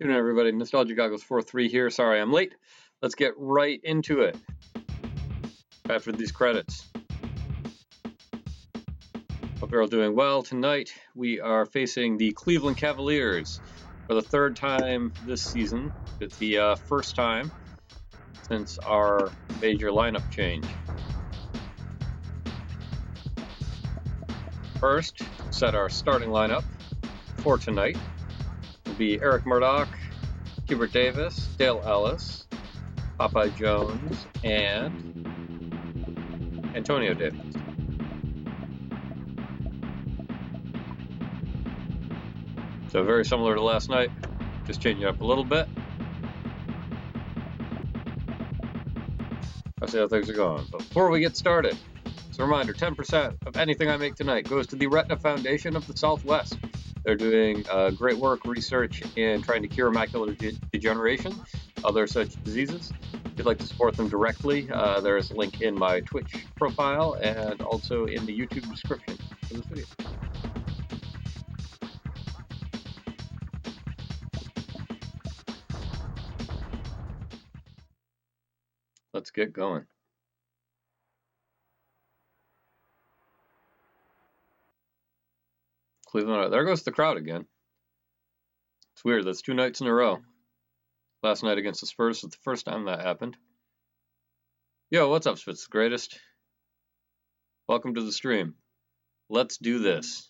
Good evening, everybody. Nostalgia Goggles 4-3 here. Sorry I'm late. Let's get right into it after these credits. Hope you're all doing well. Tonight we are facing the Cleveland Cavaliers for the third time this season. It's the first time since our major lineup change. First, set our starting lineup for tonight will be Eric Murdoch, Hubert Davis, Dale Ellis, Popeye Jones, and Antonio Davis. So very similar to last night, just changing it up a little bit. I'll see how things are going. But before we get started, as a reminder, 10% of anything I make tonight goes to the Retina Foundation of the Southwest. They're doing great work, research, in trying to cure macular degeneration, other such diseases. If you'd like to support them directly, there is a link in my Twitch profile and also in the YouTube description for this video. Let's get going. Cleveland, there goes the crowd again. It's weird, that's 2 nights in a row. Last night against the Spurs was the first time that happened. Yo, what's up, Spitz the Greatest? Welcome to the stream. Let's do this.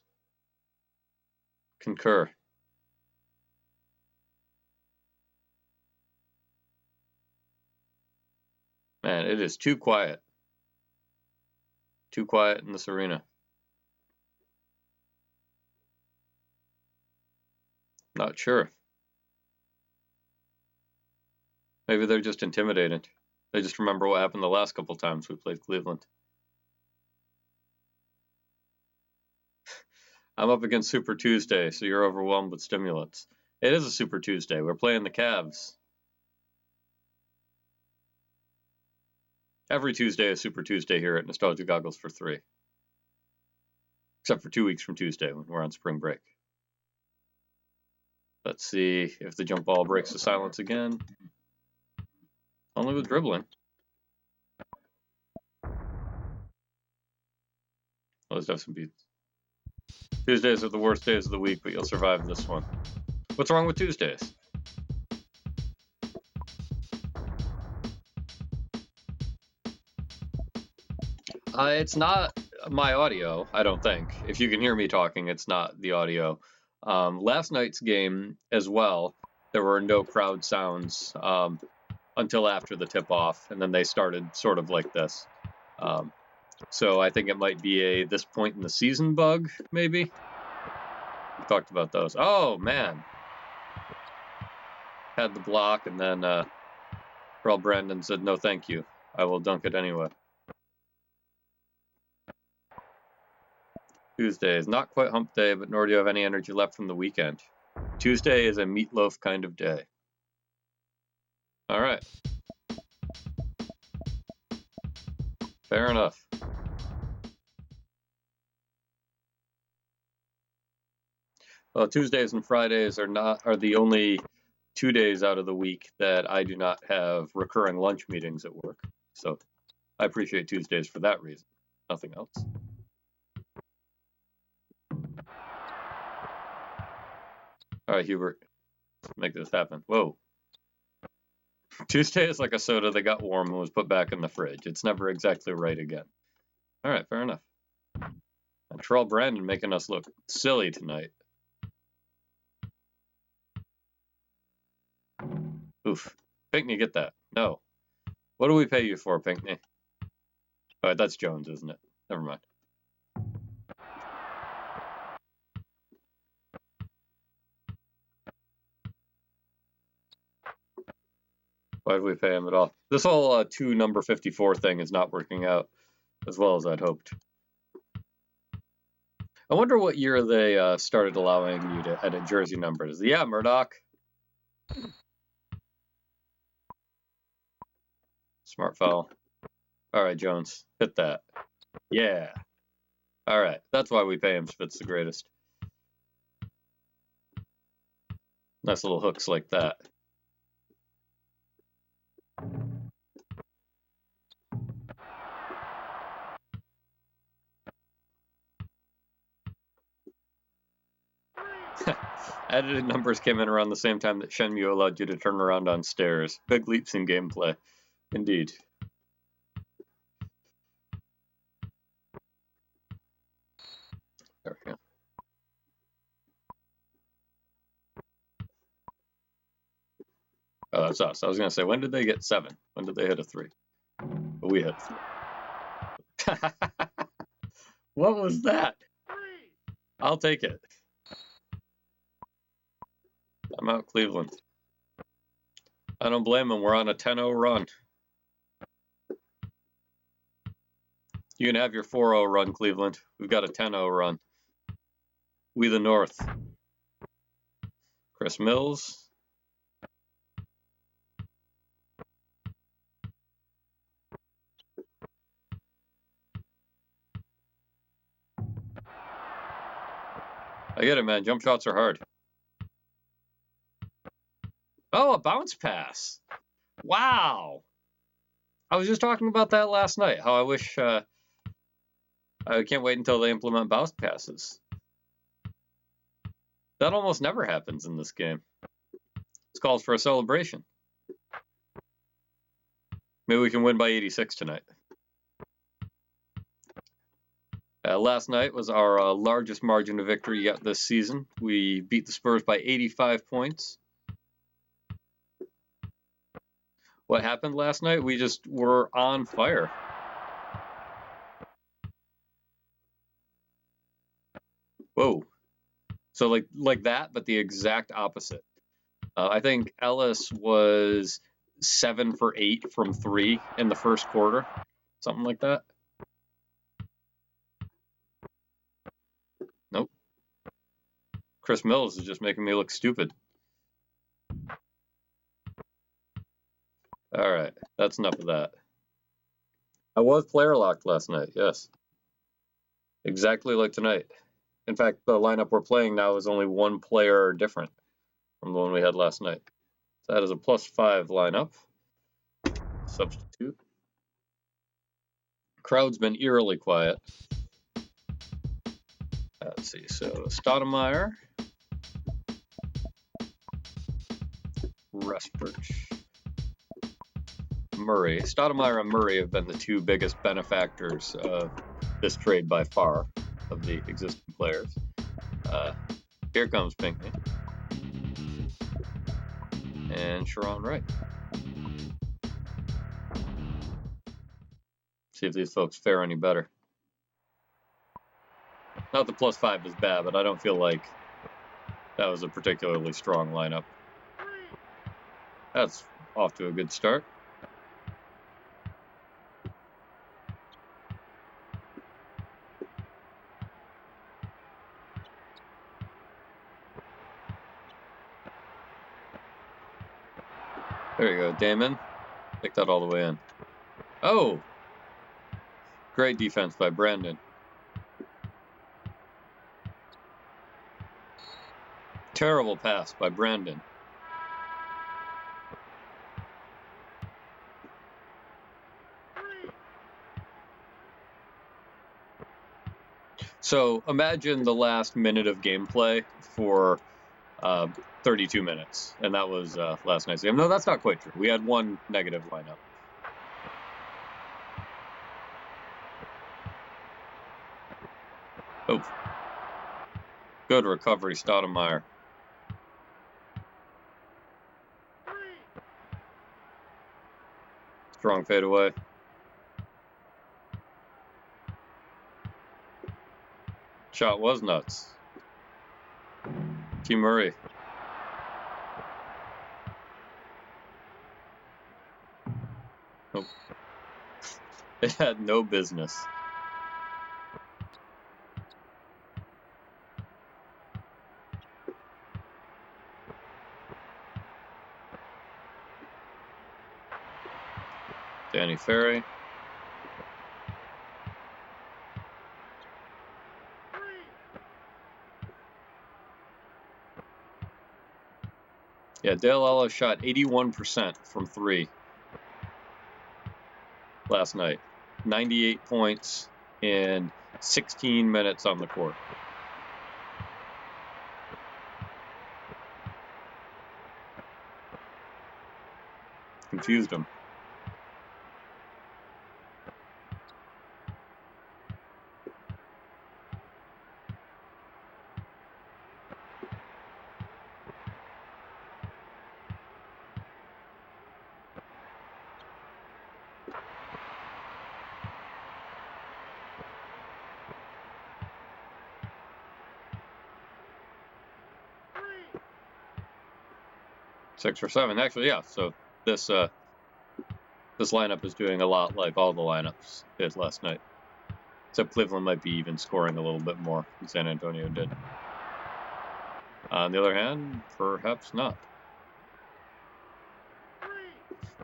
Concur. Man, it is too quiet. Too quiet in this arena. Not sure. Maybe they're just intimidated. They just remember what happened the last couple times we played Cleveland. I'm up against Super Tuesday, so you're overwhelmed with stimulants. It is a Super Tuesday. We're playing the Cavs. Every Tuesday is Super Tuesday here at Nostalgia Goggles for 3. Except for 2 weeks from Tuesday when we're on spring break. Let's see if the jump ball breaks the silence again. Only with dribbling. Let's have some beats. Tuesdays are the worst days of the week, but you'll survive this one. What's wrong with Tuesdays? It's not my audio, I don't think. If you can hear me talking, it's not the audio. Last night's game as well, there were no crowd sounds until after the tip-off, and then they started sort of like this. So I think it might be a this point in the season bug, maybe? We talked about those. Oh, man. Had the block, and then Earl Brandon said, no thank you. I will dunk it anyway. Tuesday is not quite hump day, but nor do you have any energy left from the weekend. Tuesday is a meatloaf kind of day. All right. Fair enough. Well, Tuesdays and Fridays are the only 2 days out of the week that I do not have recurring lunch meetings at work. So I appreciate Tuesdays for that reason. Nothing else. All right, Hubert, make this happen. Whoa. Tuesday is like a soda that got warm and was put back in the fridge. It's never exactly right again. All right, fair enough. And Terrell Brandon making us look silly tonight. Oof. Pinckney, get that. No. What do we pay you for, Pinckney? All right, that's Jones, isn't it? Never mind. Why did we pay him at all? This whole 2 number 54 thing is not working out as well as I'd hoped. I wonder what year they started allowing you to edit jersey numbers. Yeah, Murdoch. Smart foul. All right, Jones, hit that. Yeah. All right, that's why we pay him. Spitz the Greatest. Nice little hooks like that. Edited numbers came in around the same time that Shenmue allowed you to turn around on stairs. Big leaps in gameplay. Indeed. There we go. Oh, that's us. I was going to say, when did they get 7? When did they hit a 3? But we hit 3. What was that? I'll take it. I'm out Cleveland. I don't blame them. We're on a 10-0 run. You can have your 4-0 run, Cleveland. We've got a 10-0 run. We the North. Chris Mills. I get it, man. Jump shots are hard. Oh, a bounce pass. Wow. I was just talking about that last night, how I wish I can't wait until they implement bounce passes. That almost never happens in this game. It's called for a celebration. Maybe we can win by 86 tonight. Last night was our largest margin of victory yet this season. We beat the Spurs by 85 points. What happened last night? We just were on fire. Whoa. So like that, but the exact opposite. I think Ellis was 7 for 8 from 3 in the first quarter. Something like that. Nope. Chris Mills is just making me look stupid. All right, that's enough of that. I was player locked last night, yes. Exactly like tonight. In fact, the lineup we're playing now is only one player different from the one we had last night. So that is a +5 lineup. Substitute. Crowd's been eerily quiet. Let's see, so Stoudemire, Restbridge, Murray. Stoudemire and Murray have been the two biggest benefactors of this trade by far of the existing players. Here comes Pinckney. And Sharon Wright. See if these folks fare any better. Not the +5 is bad, but I don't feel like that was a particularly strong lineup. That's off to a good start. There you go, Damon. Pick that all the way in. Oh! Great defense by Brandon. Terrible pass by Brandon. So imagine the last minute of gameplay for 32 minutes, and that was last night's game. No, that's not quite true. We had one negative lineup. Oh. Good recovery, Stoudemire. Strong fadeaway. Shot was nuts. T. Murray. Nope. It had no business. Danny Ferry. Yeah, Dale Ellis shot 81% from 3 last night. 98 points in 16 minutes on the court. Confused him. Six for 7. Actually, yeah. So this lineup is doing a lot like all the lineups did last night. Except Cleveland might be even scoring a little bit more than San Antonio did. On the other hand, perhaps not.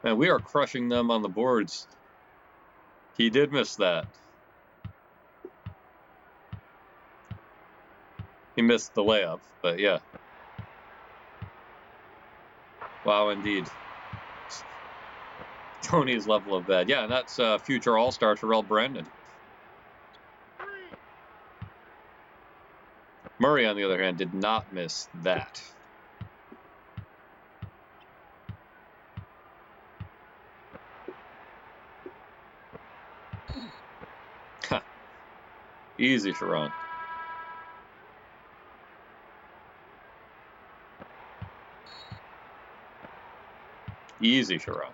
Man, we are crushing them on the boards. He did miss that. He missed the layup, but yeah. Wow, indeed. Tony's level of bad. Yeah, and that's future All-Star Terrell Brandon. Murray, on the other hand, did not miss that. Easy, Sharon. Easy, Sharon.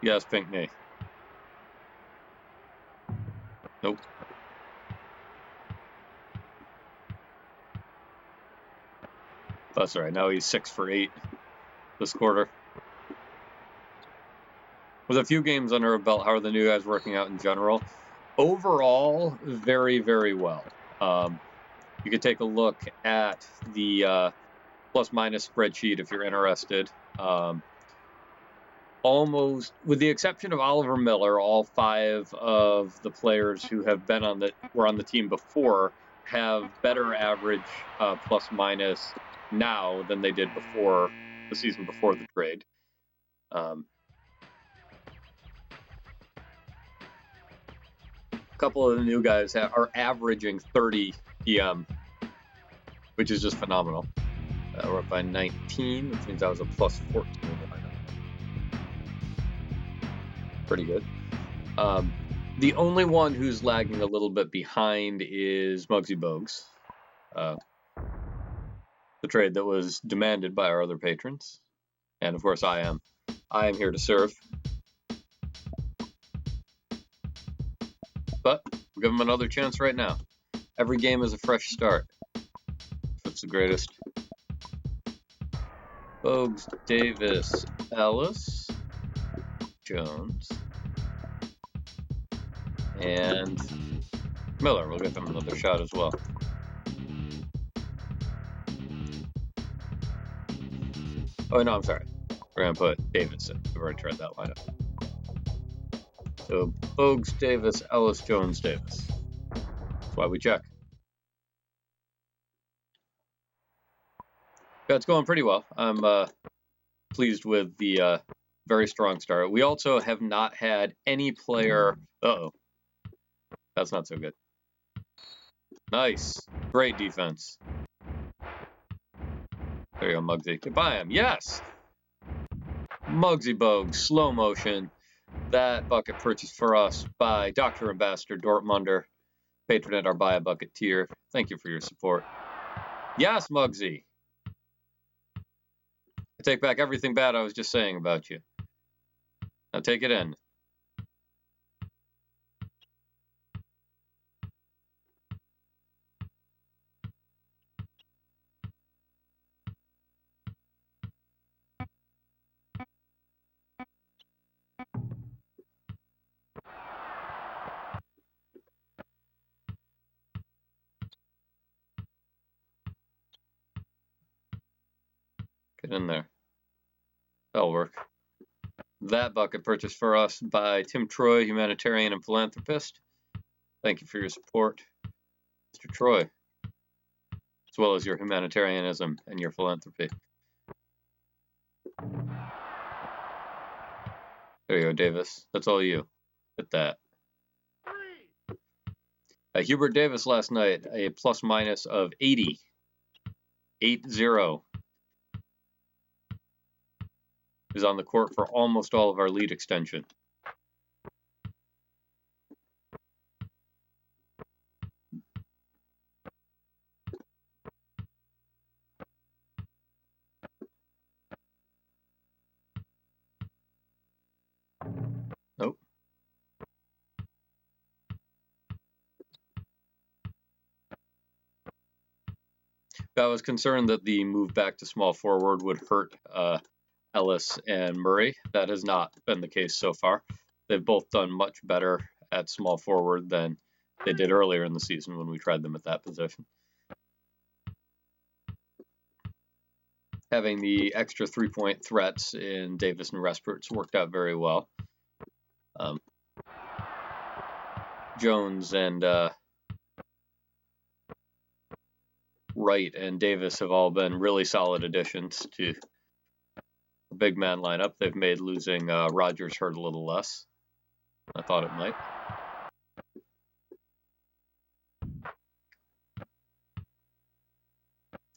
Yes, Pinkney. Nope. That's all right. Now he's 6 for 8 this quarter. With a few games under a belt, how are the new guys working out in general? Overall, very, very well. You could take a look at the plus-minus spreadsheet if you're interested. Almost, with the exception of Oliver Miller, all 5 of the players who have been were on the team before have better average plus-minus now than they did before the season before the trade. A couple of the new guys are averaging 30 PM, which is just phenomenal. We're up by 19, which means that was a plus 14 in the lineup. Pretty good. The only one who's lagging a little bit behind is Muggsy Bogues. The trade that was demanded by our other patrons. And of course I am here to serve. But we'll give him another chance right now. Every game is a fresh start. That's the greatest. Bogues, Davis, Ellis, Jones, and Miller. We'll give him another shot as well. Oh, no, I'm sorry. We're going to put Davis in. We've already tried that lineup. So, Bogues, Davis, Ellis, Jones, Davis. That's why we check. Yeah, it's going pretty well. I'm pleased with the very strong start. We also have not had any player... Uh-oh. That's not so good. Nice. Great defense. There you go, Muggsy. Get by him. Yes! Muggsy Bogues, slow motion. That bucket purchased for us by Dr. Ambassador Dortmunder, patron at our Buy a Bucket tier. Thank you for your support. Yes, Muggsy. I take back everything bad I was just saying about you. Now take it in. Get in there. That'll work. That bucket purchased for us by Tim Troy, humanitarian and philanthropist. Thank you for your support, Mr. Troy, as well as your humanitarianism and your philanthropy. There you go, Davis. That's all you. Hit that. Hubert Davis last night, a plus-minus of 80. 8-0. Is on the court for almost all of our lead extension. Nope. I was concerned that the move back to small forward would hurt Ellis and Murray. That has not been the case so far. They've both done much better at small forward than they did earlier in the season when we tried them at that position. Having the extra three-point threats in Davis and Respert's worked out very well. Jones and Wright and Davis have all been really solid additions to the big man lineup. They've made losing Rogers hurt a little less. I thought it might.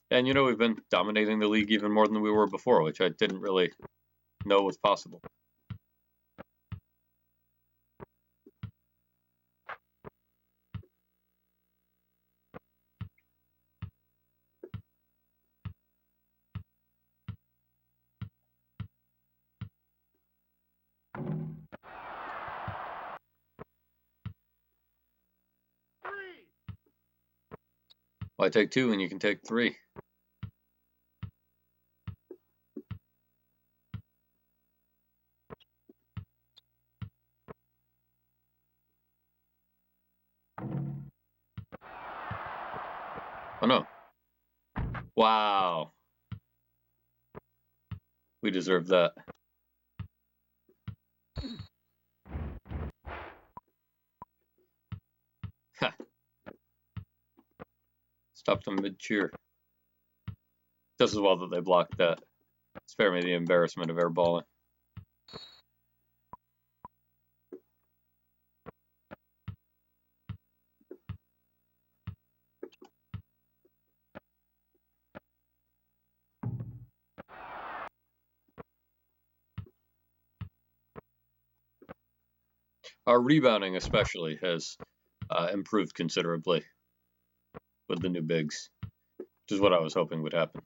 And, you know, we've been dominating the league even more than we were before, which I didn't really know was possible. Why take two when you can take three? Oh no. Wow. We deserve that. Ha. Stopped them mid-cheer. Just as well that they blocked that. Spare me the embarrassment of airballing. Our rebounding especially has improved considerably with the new bigs, which is what I was hoping would happen.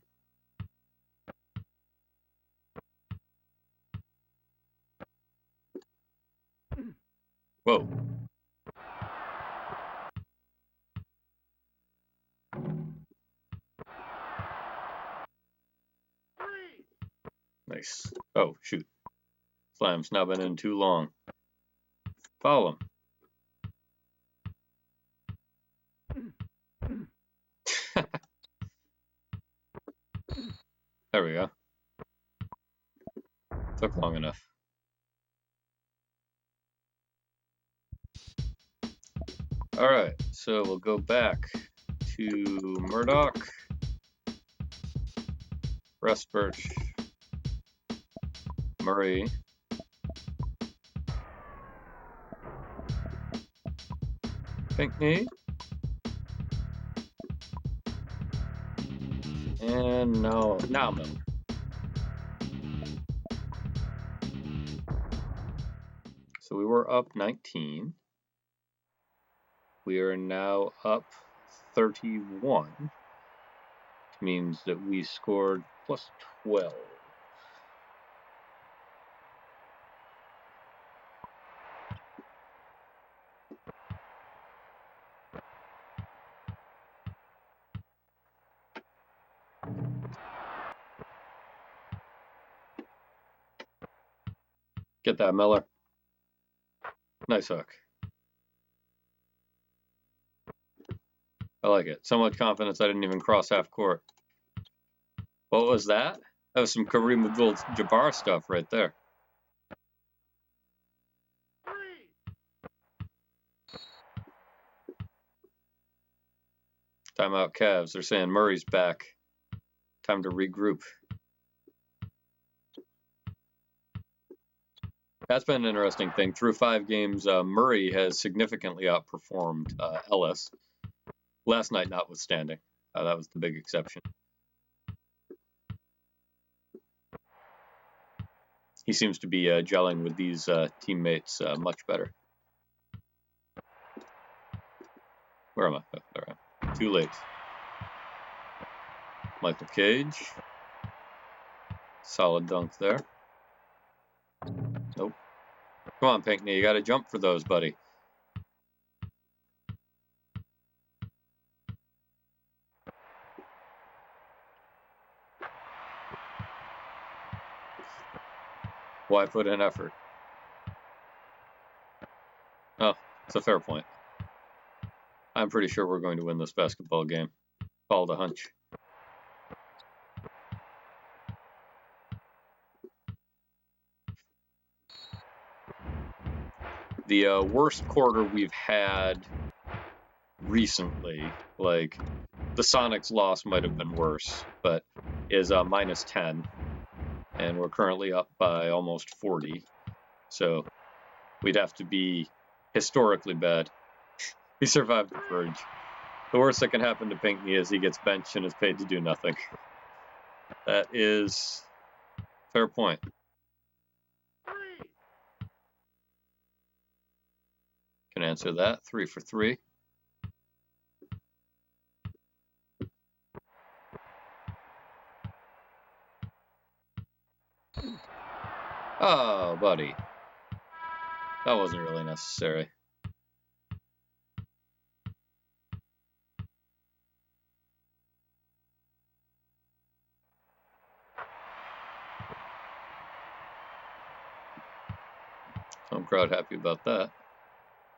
Whoa. Nice. Oh, shoot. Slam's not been in too long. Foul him. There we go. Took long enough. Alright, so we'll go back to Murdoch, Respert, Murray, Pinckney, and Nauman. So we were up 19. We are now up 31, which means that we scored plus 12. Get that, Miller. Nice hook. I like it. So much confidence I didn't even cross half court. What was that? That was some Kareem Abdul-Jabbar stuff right there. Timeout Cavs. They're saying Murray's back. Time to regroup. That's been an interesting thing. Through 5 games, Murray has significantly outperformed Ellis. Last night notwithstanding. That was the big exception. He seems to be gelling with these teammates much better. Where am I? Oh, there I am. Too late. Michael Cage. Solid dunk there. Nope. Come on, Pinckney. You got to jump for those, buddy. Why put in effort? Oh, it's a fair point. I'm pretty sure we're going to win this basketball game. Called a hunch. The worst quarter we've had recently, like the Sonics loss might have been worse, but is minus 10. And we're currently up by almost 40. So we'd have to be historically bad. He survived the purge. The worst that can happen to Pinckney is he gets benched and is paid to do nothing. That is a fair point. Can answer that. 3 for 3. Oh, buddy. That wasn't really necessary. Home crowd happy about that.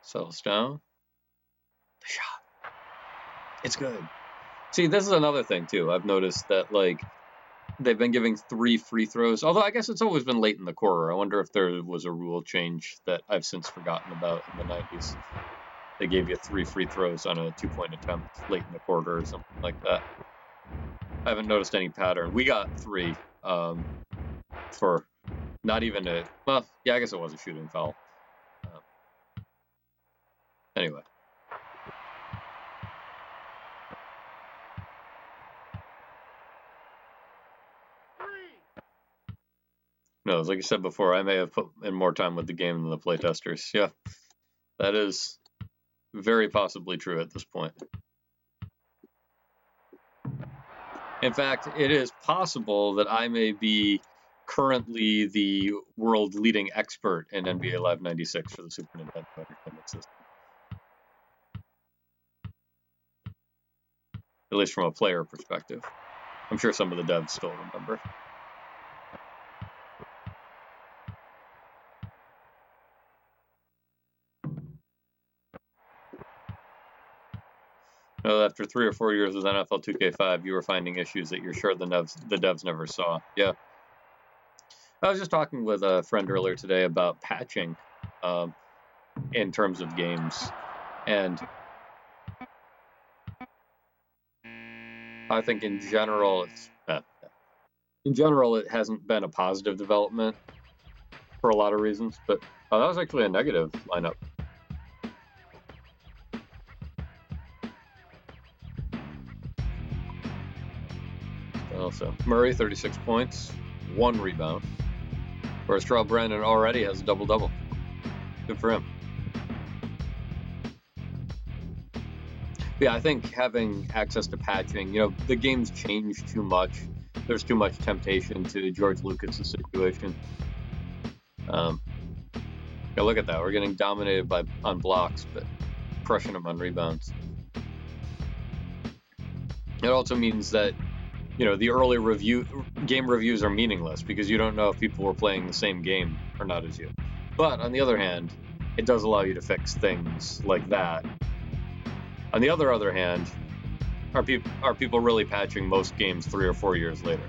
Settles down. The shot. It's good. See, this is another thing, too. I've noticed that, like, they've been giving 3 free throws. Although I guess it's always been late in the quarter. I wonder if there was a rule change that I've since forgotten about in the 90s. They gave you 3 free throws on a 2-point attempt late in the quarter or something like that. I haven't noticed any pattern. We got 3 for not even a... Well, yeah, I guess it was a shooting foul. Anyway. No, like you said before, I may have put in more time with the game than the playtesters. Yeah, that is very possibly true at this point. In fact, it is possible that I may be currently the world leading expert in NBA Live 96 for the Super Nintendo Entertainment System. At least from a player perspective. I'm sure some of the devs still remember. Well, after 3 or 4 years with NFL 2K5, you were finding issues that you're sure the devs never saw. Yeah. I was just talking with a friend earlier today about patching in terms of games. And I think in general, it hasn't been a positive development for a lot of reasons. But that was actually a negative lineup. Also, Murray, 36 points, 1 rebound. Whereas Terrell Brandon already has a double-double. Good for him. Yeah, I think having access to patching, the game's changed too much. There's too much temptation to George Lucas' situation. Look at that. We're getting dominated on blocks, but crushing them on rebounds. It also means that the early game reviews are meaningless because you don't know if people were playing the same game or not as you. But on the other hand, it does allow you to fix things like that. On the other hand, are people really patching most games 3 or 4 years later?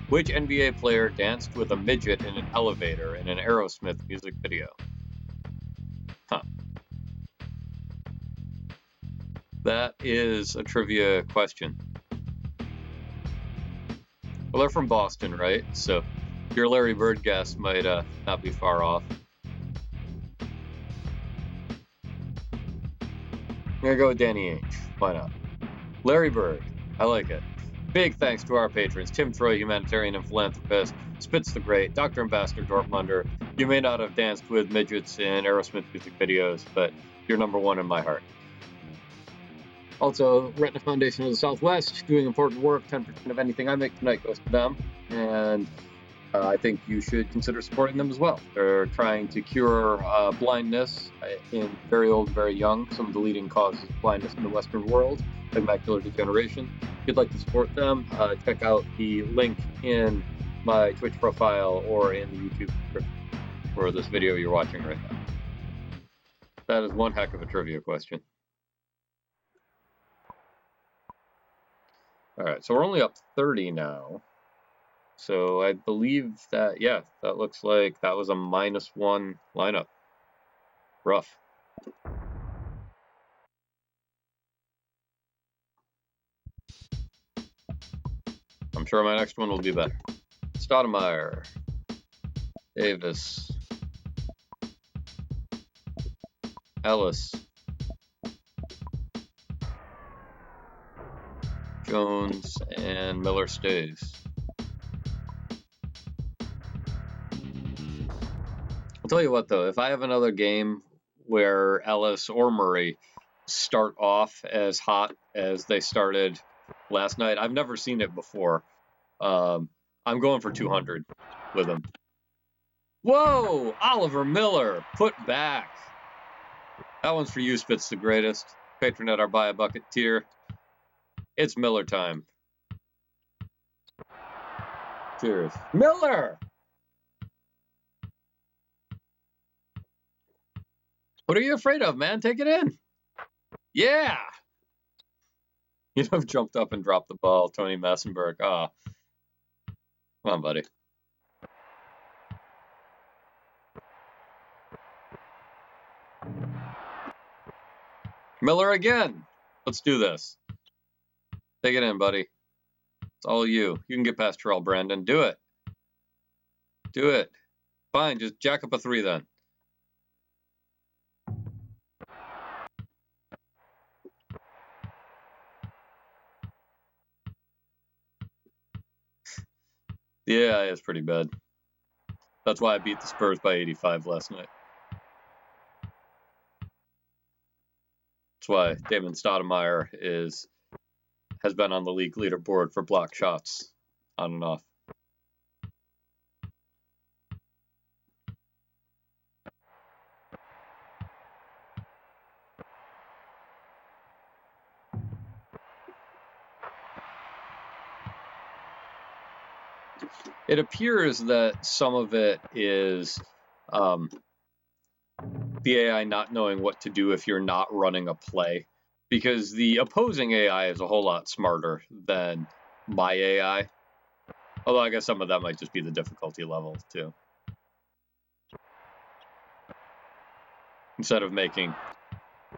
Which NBA player danced with a midget in an elevator in an Aerosmith music video? Huh. That is a trivia question. Well, they're from Boston, right? So your Larry Bird guess might not be far off. I'm gonna go with Danny Ainge. Why not? Larry Bird. I like it. Big thanks to our patrons: Tim Troy, humanitarian and philanthropist; Spitz the Great; Dr. Ambassador Dortmunder. You may not have danced with midgets in Aerosmith music videos, but you're number one in my heart. Also, Retina Foundation of the Southwest, doing important work. 10% of anything I make tonight goes to them, and I think you should consider supporting them as well. They're trying to cure blindness in very old, very young. Some of the leading causes of blindness in the Western world, like macular degeneration. If you'd like to support them, check out the link in my Twitch profile or in the YouTube description for this video you're watching right now. That is one heck of a trivia question. All right, so we're only up 30 now. So I believe that, yeah, that looks like that was a -1 lineup. Rough. I'm sure my next one will be better. Stoudemire, Davis, Ellis, Jones, and Miller stays. I'll tell you what, though, if I have another game where Ellis or Murray start off as hot as they started last night, I've never seen it before. I'm going for 200 with him. Whoa! Oliver Miller, put back. That one's for you, Spitz the Greatest. Patron at our Buy a Bucket tier. It's Miller time. Cheers. Miller! What are you afraid of, man? Take it in. Yeah! You'd have jumped up and dropped the ball, Tony Massenberg. Ah. Oh. Come on, buddy. Miller again. Let's do this. Take it in, buddy. It's all you. You can get past Terrell Brandon. Do it. Do it. Fine, just jack up a 3 then. Yeah, it's pretty bad. That's why I beat the Spurs by 85 last night. That's why Damon Stoudemire has been on the league leaderboard for block shots on and off. It appears that some of it is the AI not knowing what to do if you're not running a play, because the opposing AI is a whole lot smarter than my AI. Although I guess some of that might just be the difficulty level too. Instead of making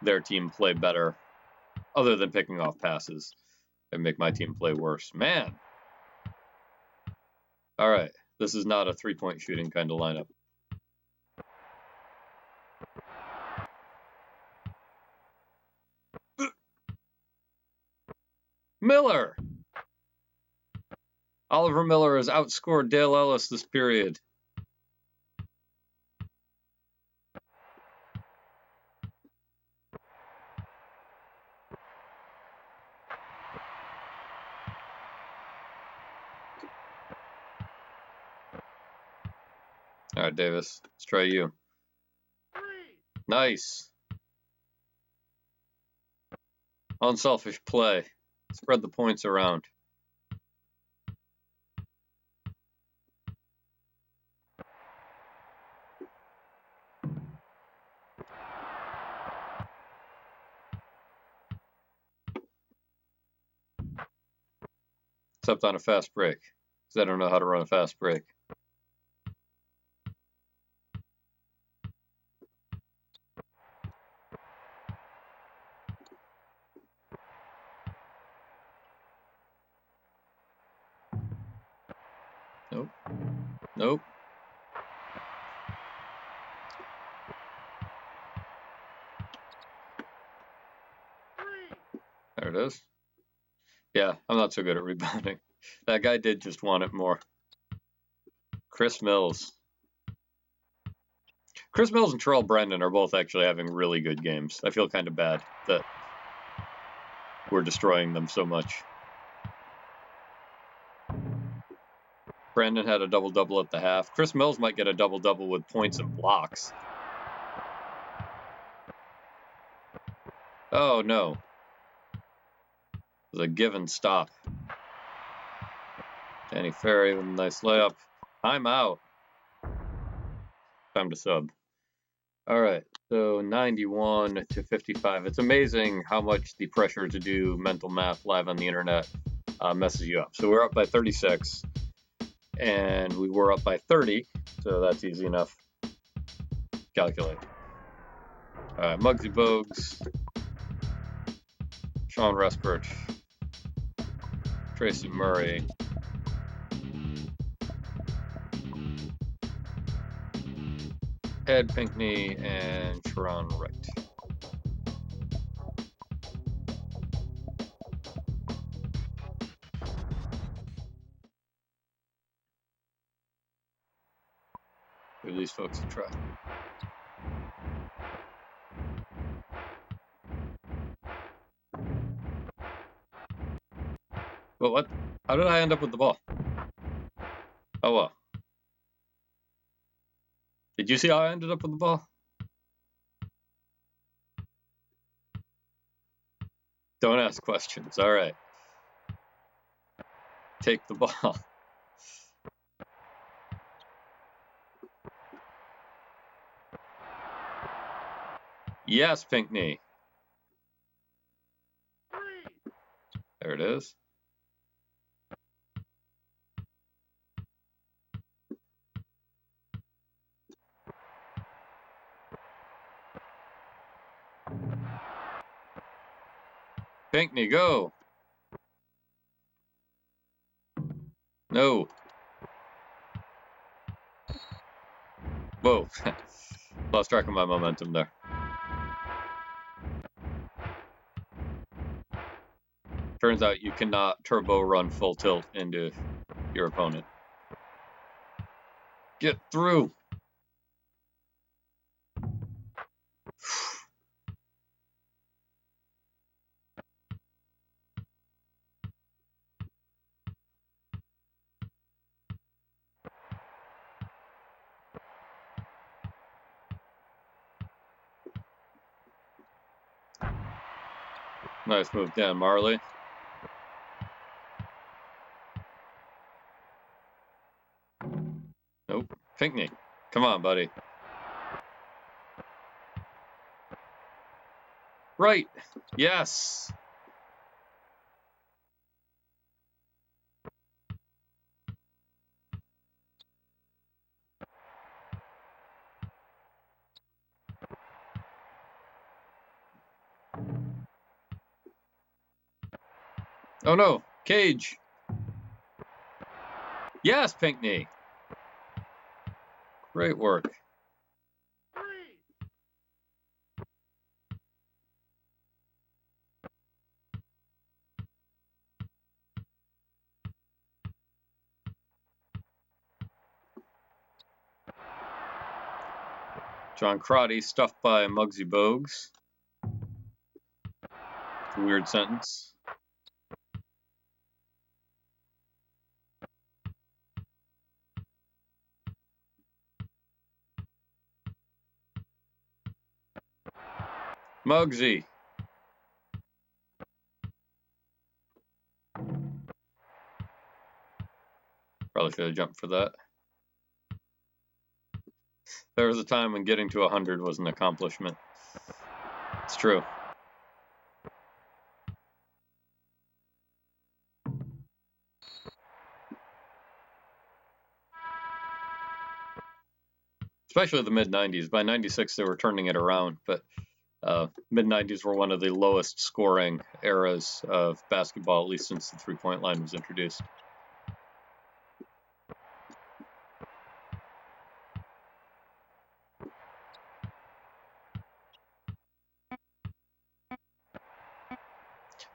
their team play better, other than picking off passes, they make my team play worse. Man. All right, this is not a 3-point shooting kind of lineup. Miller! Oliver Miller has outscored Dale Ellis this period. All right, Davis, let's try you. Nice. Unselfish play. Spread the points around. Except on a fast break, because I don't know how to run a fast break. Nope. Nope. There it is. Yeah, I'm not so good at rebounding. That guy did just want it more. Chris Mills. Chris Mills and Terrell Brandon are both actually having really good games. I feel kind of bad that we're destroying them so much. Brandon had a double-double at the half. Chris Mills might get a double-double with points and blocks. Oh, no. It was a given stop. Danny Ferry with a nice layup. I'm out. Time to sub. All right, so 91 to 55. It's amazing how much the pressure to do mental math live on the internet messes you up. So we're up by 36, and we were up by 30, so that's easy enough. Calculate. All right, Muggsy Bogues, Sean Respert, Tracy Murray, Ed Pinkney, and Sharon Wright. Give these folks a try. But what? How did I end up with the ball? Oh well. Did you see how I ended up with the ball? Don't ask questions. All right. Take the ball. Yes, Pinkney. There it is. Pinkney, go. No. Whoa. Lost track of my momentum there. Turns out you cannot turbo run full tilt into your opponent. Get through. Nice move, Dan Marley. Nope. Pinkney. Come on, buddy. Right. Yes. Oh no. Cage. Yes, Pinkney. Great work. John Crotty stuffed by Muggsy Bogues. It's a weird sentence. Muggsy. Probably should have jumped for that. There was a time when getting to 100 was an accomplishment. It's true. Especially the mid-90s. By 96, they were turning it around, but mid-90s were one of the lowest scoring eras of basketball, at least since the three-point line was introduced.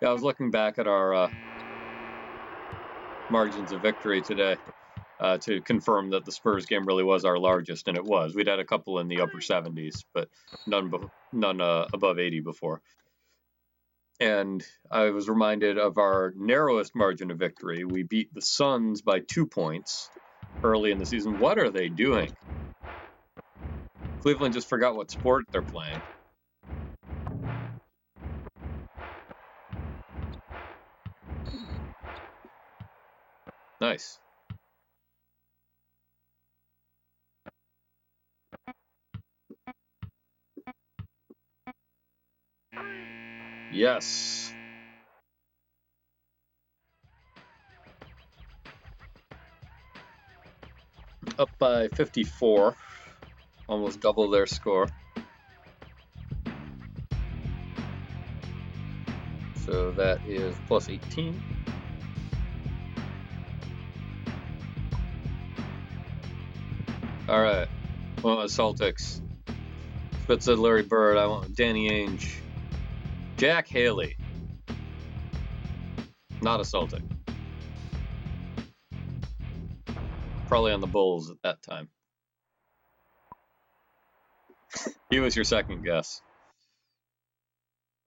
Yeah, I was looking back at our margins of victory today to confirm that the Spurs game really was our largest, and it was. We'd had a couple in the upper 70s, but none above 80 before. And I was reminded of our narrowest margin of victory. We beat the Suns by 2 points early in the season. What are they doing? Cleveland just forgot what sport they're playing. Nice. Yes. Up by 54. Almost double their score. So that is plus 18. All right. Well, Celtics. Spitz said Larry Bird. I want Danny Ainge. Jack Haley. Not a Celtic. Probably on the Bulls at that time. He was your second guess.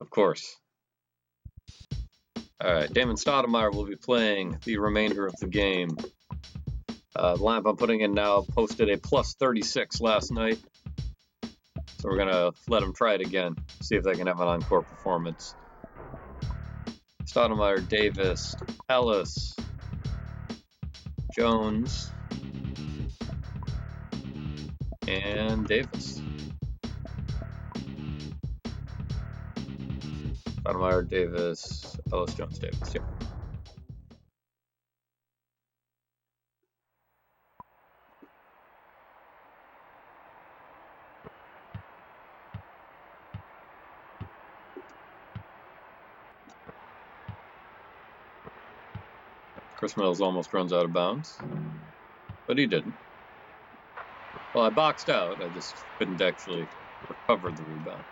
Of course. All right. Damon Stoudemire will be playing the remainder of the game. The lineup I'm putting in now posted a plus 36 last night. So we're going to let them try it again. See if they can have an encore performance. Stoudemire, Davis, Ellis, Jones, and Davis. Stoudemire, Davis, Ellis, Jones, Davis. Yep. Chris Mills almost runs out of bounds, but he didn't. Well, I boxed out. I just couldn't actually recover the rebound.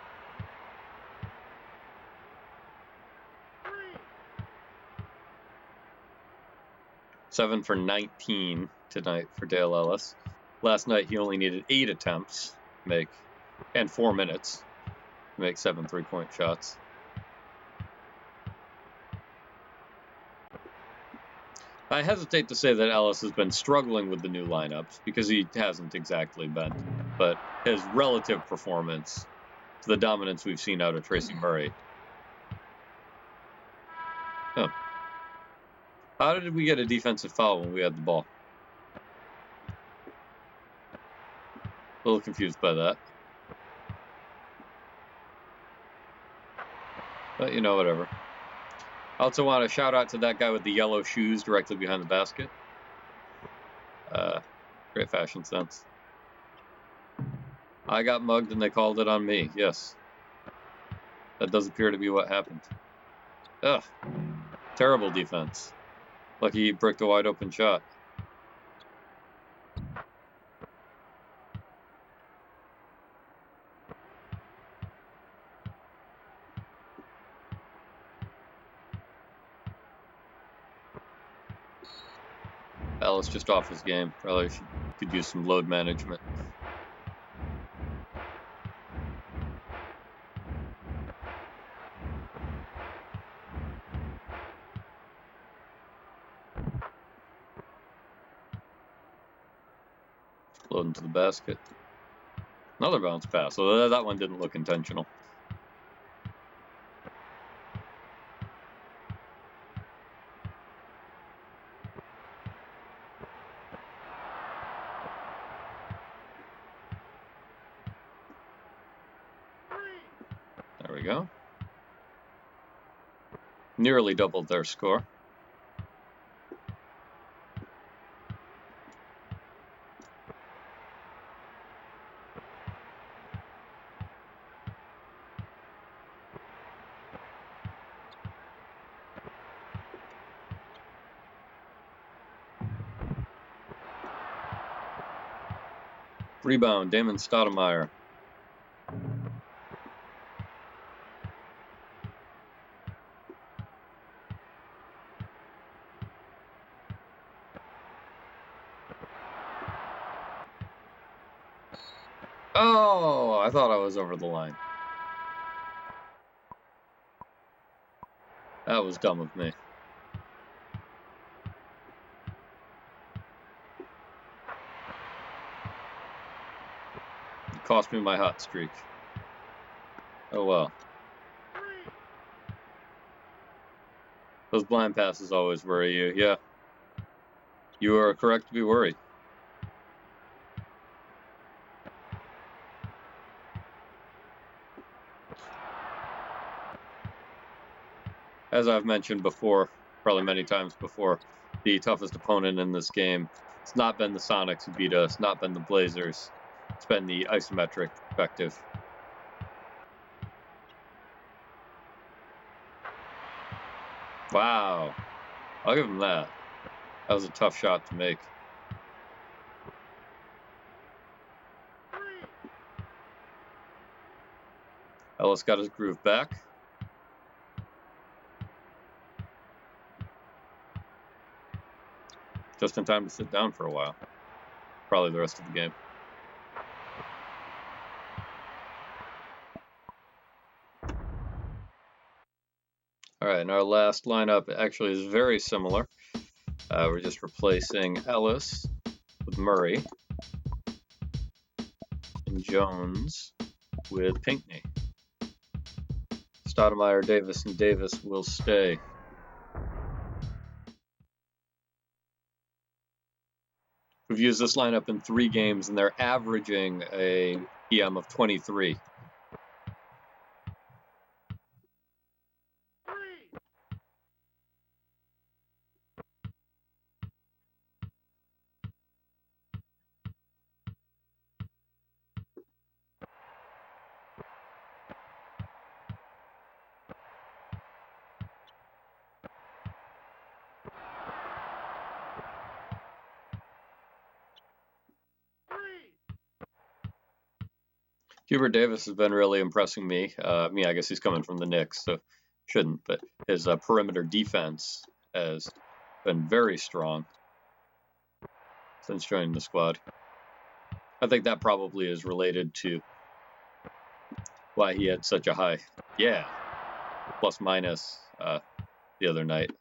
Seven for 19 tonight for Dale Ellis. Last night he only needed 8 attempts to make, and 4 minutes to make 7 3-point shots. I hesitate to say that Ellis has been struggling with the new lineups because he hasn't exactly been, but his relative performance to the dominance we've seen out of Tracy Murray. Huh. How did we get a defensive foul when we had the ball? A little confused by that. But, you know, whatever. I also want to shout out to that guy with the yellow shoes directly behind the basket. Great fashion sense. I got mugged and they called it on me. Yes. That does appear to be what happened. Ugh. Terrible defense. Lucky he bricked a wide open shot. Ellis just off his game. Probably could use some load management. Load into the basket. Another bounce pass. So that one didn't look intentional. There we go. Nearly doubled their score. Rebound, Damon Stoudemire. Oh, I thought I was over the line. That was dumb of me. It cost me my hot streak. Oh well. Those blind passes always worry you. Yeah. You are correct to be worried. As I've mentioned before, probably many times before, the toughest opponent in this game, it's not been the Sonics who beat us, not been the Blazers. It's been the isometric perspective. Wow. I'll give him that. That was a tough shot to make. Ellis got his groove back. Just in time to sit down for a while. Probably the rest of the game. All right, and our last lineup actually is very similar. We're just replacing Ellis with Murray and Jones with Pinckney. Stoudemire, Davis, and Davis will stay. We've used this lineup in 3 games, and they're averaging a PM of 23. Hubert Davis has been really impressing me. I guess he's coming from the Knicks, so shouldn't, but his perimeter defense has been very strong since joining the squad. I think that probably is related to why he had such a high, plus minus the other night.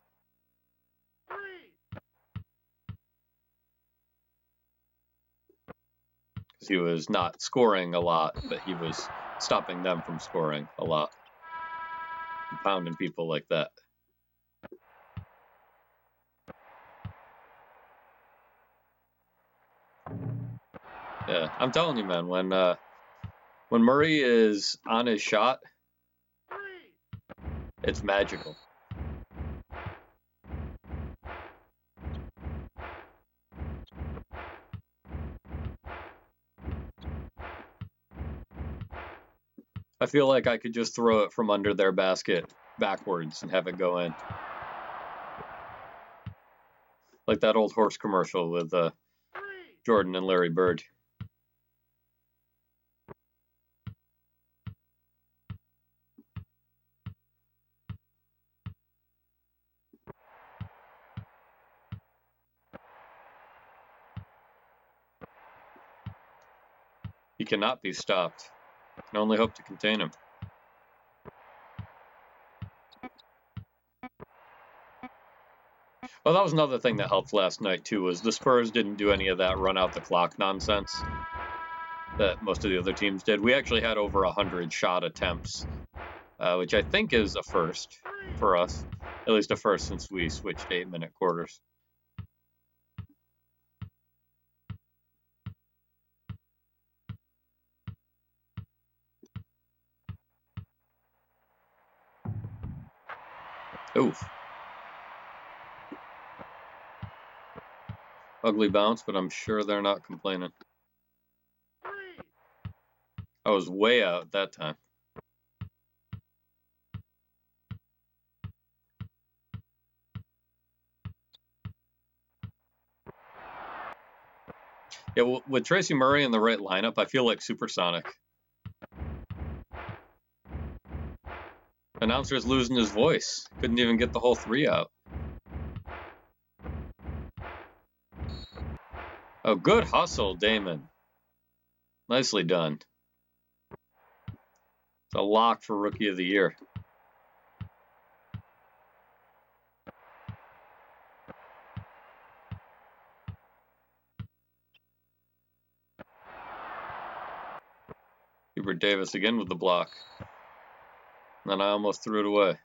Because he was not scoring a lot, but he was stopping them from scoring a lot. And pounding people like that. Yeah, I'm telling you, man, when Murray is on his shot, it's magical. I feel like I could just throw it from under their basket backwards and have it go in. Like that old horse commercial with Jordan and Larry Bird. He cannot be stopped. Can only hope to contain him. Well, that was another thing that helped last night, too, was the Spurs didn't do any of that run-out-the-clock nonsense that most of the other teams did. We actually had over 100 shot attempts, which I think is a first for us. At least a first since we switched to 8-minute quarters. Oof. Ugly bounce, but I'm sure they're not complaining. I was way out that time. Yeah, with Tracy Murray in the right lineup, I feel like Supersonic. Announcer's losing his voice. Couldn't even get the whole 3 out. Oh, good hustle, Damon. Nicely done. It's a lock for Rookie of the Year. Hubert Davis again with the block. And then I almost threw it away.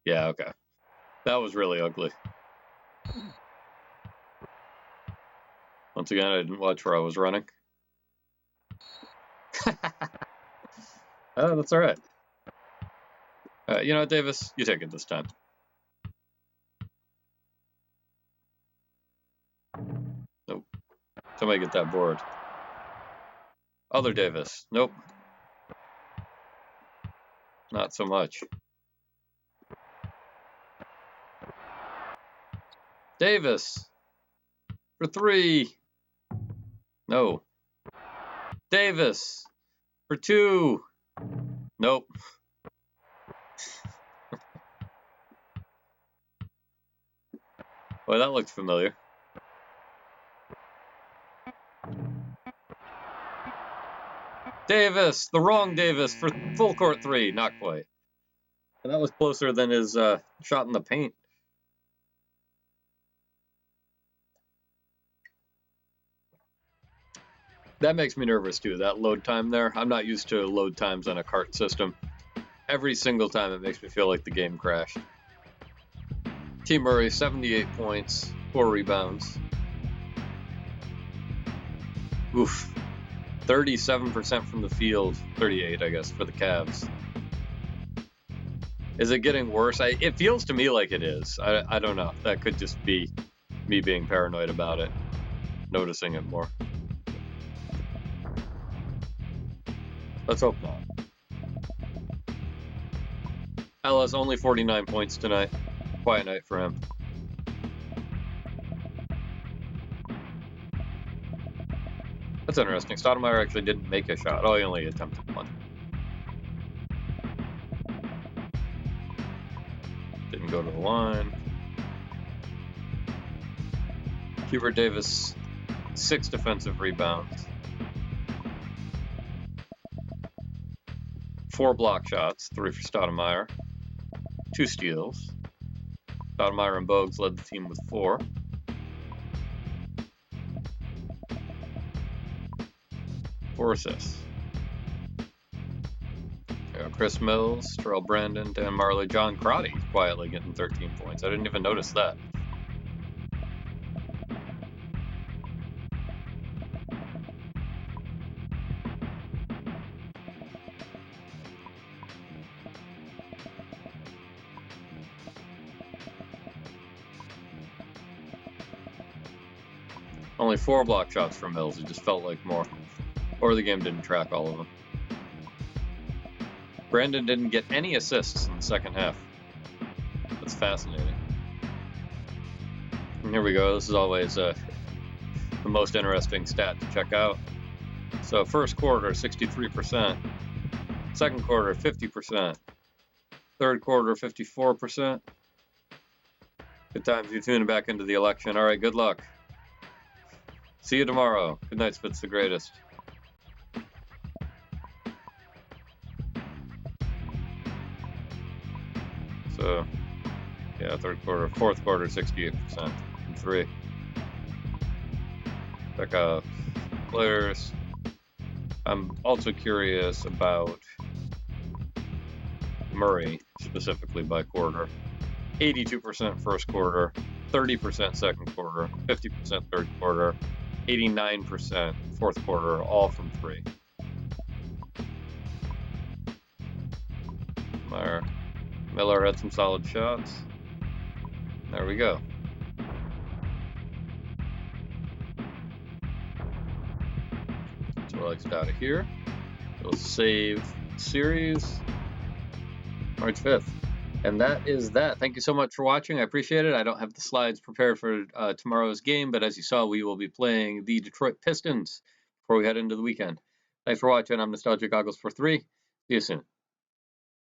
Yeah, okay. That was really ugly. Once again, I didn't watch where I was running. Oh, that's all right. You know what, Davis? You take it this time. Nope. Somebody get that board. Other Davis. Nope. Not so much. Davis. For 3. No. Davis. For 2. Nope. Boy, that looked familiar. Davis, the wrong Davis for full court 3, not quite. And that was closer than his shot in the paint. That makes me nervous too, that load time there. I'm not used to load times on a cart system. Every single time it makes me feel like the game crashed. Team Murray, 78 points, 4 rebounds. Oof. 37% from the field, 38, I guess, for the Cavs. Is it getting worse? It feels to me like it is. I don't know. That could just be me being paranoid about it, noticing it more. Let's hope not. Ellis, only 49 points tonight. Quiet night for him. That's interesting. Stoudemire actually didn't make a shot. Oh, he only attempted one. Didn't go to the line. Hubert Davis, 6 defensive rebounds. 4 block shots, 3 for Stoudemire. 2 steals. Stoudemire and Bogues led the team with 4. Four assists. Chris Mills, Terrell Brandon, Dan Marley, John Crotty quietly getting 13 points. I didn't even notice that. Only 4 block shots from Mills. It just felt like more. Or the game didn't track all of them. Brandon didn't get any assists in the second half. That's fascinating. And here we go. This is always the most interesting stat to check out. So first quarter, 63%. Second quarter, 50%. Third quarter, 54%. Good times you're tuning back into the election. All right, good luck. See you tomorrow. Good night, Spitz the Greatest. So, yeah, third quarter, fourth quarter, 68% from 3. Check out players. I'm also curious about Murray, specifically by quarter. 82% first quarter, 30% second quarter, 50% third quarter, 89% fourth quarter, all from 3. Miller had some solid shots. There we go. So we'll exit out of here. We'll save series March 5th. And that is that. Thank you so much for watching. I appreciate it. I don't have the slides prepared for tomorrow's game, but as you saw, we will be playing the Detroit Pistons before we head into the weekend. Thanks for watching. I'm Nostalgia Goggles for 3. See you soon.